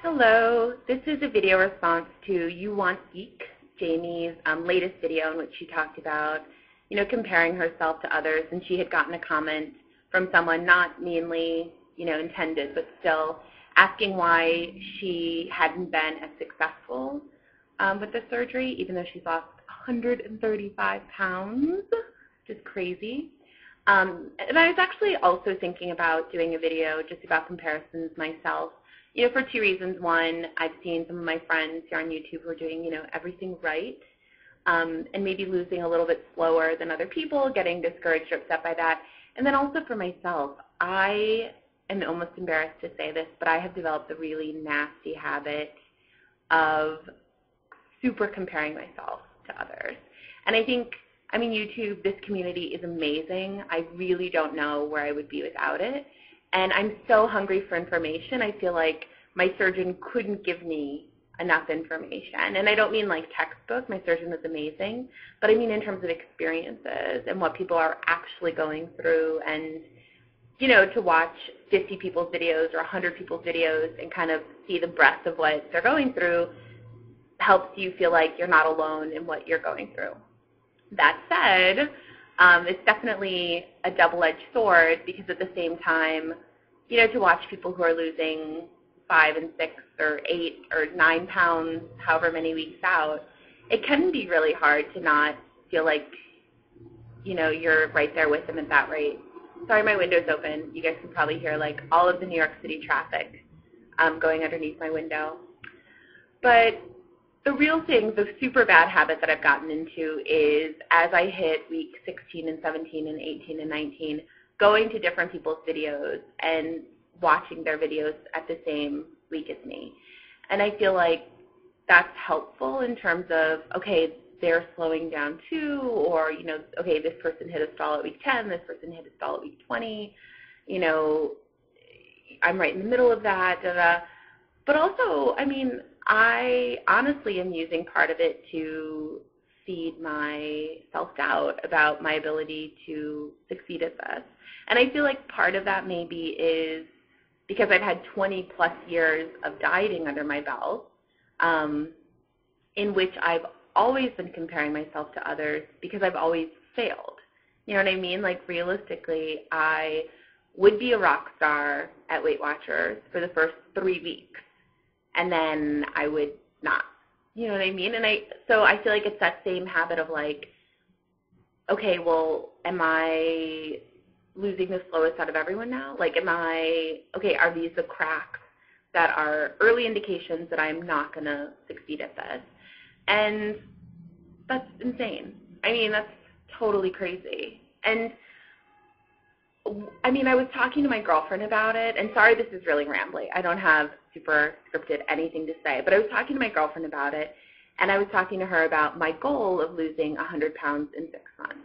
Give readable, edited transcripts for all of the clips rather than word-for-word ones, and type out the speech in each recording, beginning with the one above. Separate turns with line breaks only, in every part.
Hello, this is a video response to You Want Geek, Jamie's latest video in which she talked about, comparing herself to others, and she had gotten a comment from someone not meanly, intended, but still asking why she hadn't been as successful with the surgery, even though she's lost 135 pounds, which is crazy. And I was actually also thinking about doing a video just about comparisons myself, for two reasons. One, I've seen some of my friends here on YouTube who are doing, everything right, and maybe losing a little bit slower than other people, getting discouraged or upset by that. And then also for myself, I am almost embarrassed to say this, but I have developed a really nasty habit of super comparing myself to others. And I think, YouTube, this community is amazing. I really don't know where I would be without it. And I'm so hungry for information. I feel like my surgeon couldn't give me enough information. And I don't mean like textbook. My surgeon was amazing. But I mean in terms of experiences and what people are actually going through. And, to watch 50 people's videos or 100 people's videos and kind of see the breadth of what they're going through helps you feel like you're not alone in what you're going through. That said, it's definitely a double-edged sword because at the same time, to watch people who are losing 5 and 6 or 8 or 9 pounds, however many weeks out, it can be really hard to not feel like, you're right there with them at that rate. Sorry, my window's open. You guys can probably hear like all of the New York City traffic going underneath my window. But the real thing, the super bad habit that I've gotten into is as I hit week 16 and 17 and 18 and 19, going to different people's videos and watching their videos at the same week as me. And I feel like that's helpful in terms of, okay, they're slowing down too, or, okay, this person hit a stall at week 10, this person hit a stall at week 20, I'm right in the middle of that, But also, I honestly am using part of it to feed my self-doubt about my ability to succeed at this. And I feel like part of that maybe is because I've had 20 plus years of dieting under my belt, in which I've always been comparing myself to others because I've always failed. You know what I mean? Like realistically, I would be a rock star at Weight Watchers for the first 3 weeks. And then I would not. You know what I mean? And so I feel like it's that same habit of like, okay, well, am I losing the slowest out of everyone now? Like, are these the cracks that are early indications that I'm not going to succeed at this? And that's insane. That's totally crazy. And I was talking to my girlfriend about it, and sorry this is really rambly. I don't have super scripted anything to say, but I was talking to my girlfriend about it, and I was talking to her about my goal of losing 100 pounds in 6 months.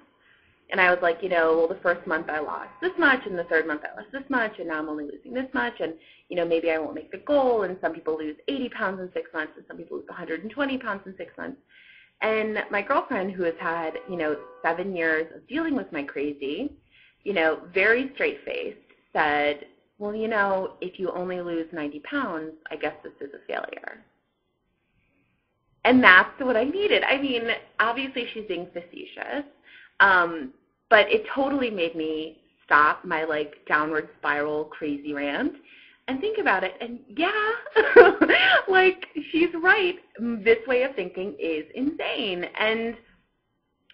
And I was like, well, the first month I lost this much, and the third month I lost this much, and now I'm only losing this much, and, maybe I won't make the goal, and some people lose 80 pounds in 6 months, and some people lose 120 pounds in 6 months. And my girlfriend, who has had, 7 years of dealing with my crazy, very straight-faced, said, well, if you only lose 90 pounds, I guess this is a failure. And that's what I needed. Obviously she's being facetious, but it totally made me stop my, downward spiral crazy rant and think about it. And, yeah, she's right. This way of thinking is insane. And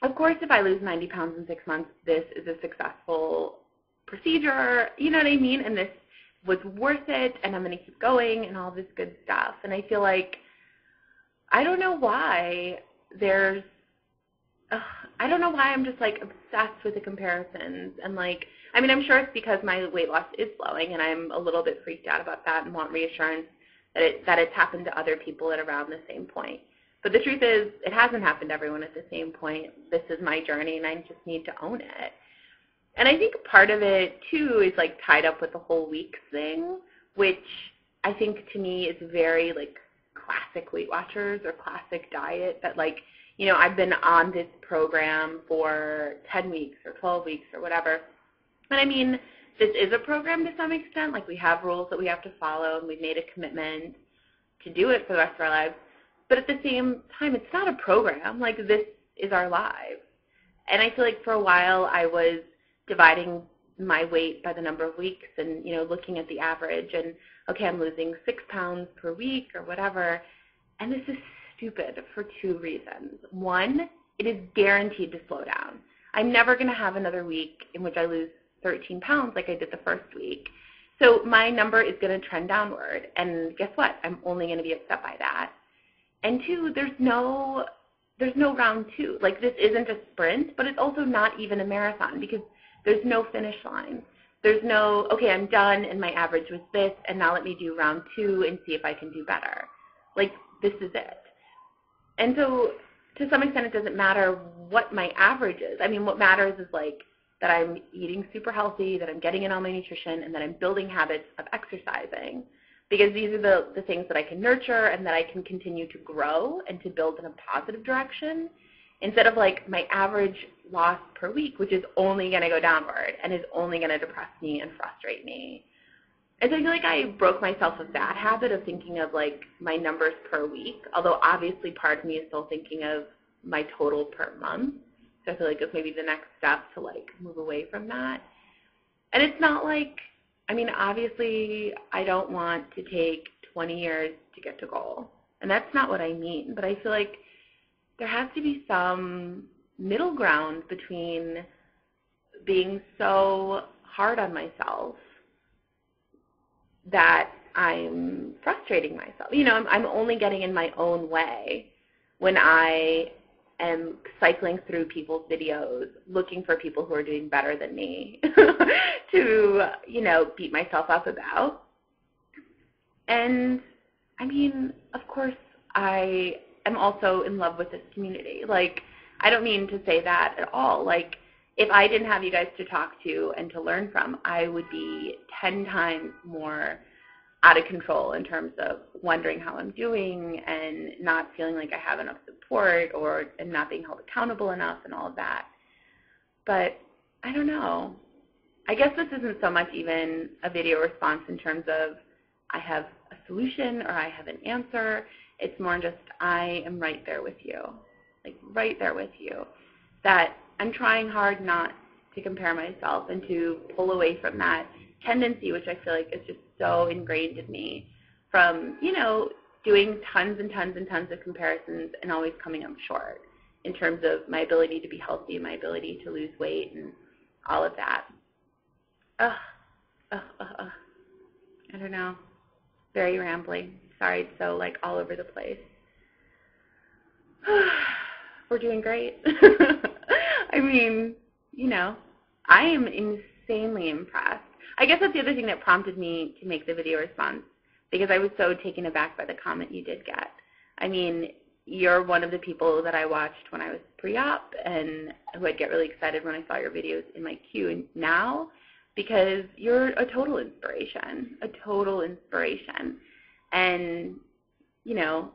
of course, if I lose 90 pounds in 6 months, this is a successful procedure, you know what I mean? And this was worth it, and I'm going to keep going, and all this good stuff. And I feel like I don't know why I'm just, obsessed with the comparisons. And, I'm sure it's because my weight loss is slowing, and I'm a little bit freaked out about that and want reassurance that it's happened to other people at around the same point. But the truth is, it hasn't happened to everyone at the same point. This is my journey, and I just need to own it. And I think part of it, too, is, tied up with the whole weeks thing, which I think, to me, is very, classic Weight Watchers or classic diet that, I've been on this program for 10 weeks or 12 weeks or whatever. And, this is a program to some extent. We have rules that we have to follow, and we've made a commitment. to do it for the rest of our lives. But at the same time, it's not a program. Like, this is our lives. And I feel like for a while I was dividing my weight by the number of weeks and, looking at the average and, okay, I'm losing 6 pounds per week or whatever. And this is stupid for 2 reasons. One, it is guaranteed to slow down. I'm never going to have another week in which I lose 13 pounds like I did the first week. So my number is going to trend downward. And guess what? I'm only going to be upset by that. And 2, there's no round 2. Like, this isn't a sprint, but it's also not even a marathon because there's no finish line. There's no, okay, I'm done and my average was this, and now let me do round 2 and see if I can do better. Like, this is it. And so to some extent it doesn't matter what my average is. I mean, what matters is, like, that I'm eating super healthy, that I'm getting in all my nutrition, and that I'm building habits of exercising. Because these are the things that I can nurture and that I can continue to grow and to build in a positive direction, instead of, like, my average loss per week, which is only going to go downward and is only going to depress me and frustrate me. And so I feel like I broke myself of that habit of thinking of, like, my numbers per week, although obviously part of me is still thinking of my total per month. So I feel like it's maybe the next step to, like, move away from that. And it's not like, I mean, obviously, I don't want to take 20 years to get to goal. And that's not what I mean. But I feel like there has to be some middle ground between being so hard on myself that I'm frustrating myself. I'm only getting in my own way when I am cycling through people's videos, looking for people who are doing better than me to, beat myself up about. And, I mean, of course, I am also in love with this community. Like, I don't mean to say that at all. Like, if I didn't have you guys to talk to and to learn from, I would be 10 times more out of control in terms of wondering how I'm doing and not feeling like I have enough support and not being held accountable enough and all of that. But I don't know. I guess this isn't so much even a video response in terms of I have a solution or I have an answer. It's more just I am right there with you, like right there with you, that I'm trying hard not to compare myself and to pull away from that tendency, which I feel like is just so ingrained in me from, doing tons and tons and tons of comparisons and always coming up short in terms of my ability to be healthy, my ability to lose weight and all of that. I don't know. Very rambling. Sorry, it's so, like, all over the place. We're doing great. I mean, I am insanely impressed. I guess that's the other thing that prompted me to make the video response, because I was so taken aback by the comment you did get. I mean, you're one of the people that I watched when I was pre-op and who I'd get really excited when I saw your videos in my queue. And now, because you're a total inspiration, And,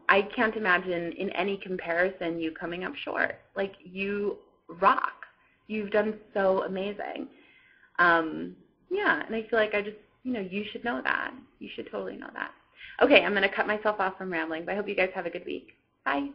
I can't imagine in any comparison you coming up short. Like, you rock. You've done so amazing. And I feel like I just, you should know that. You should totally know that. Okay, I'm going to cut myself off from rambling, but I hope you guys have a good week. Bye.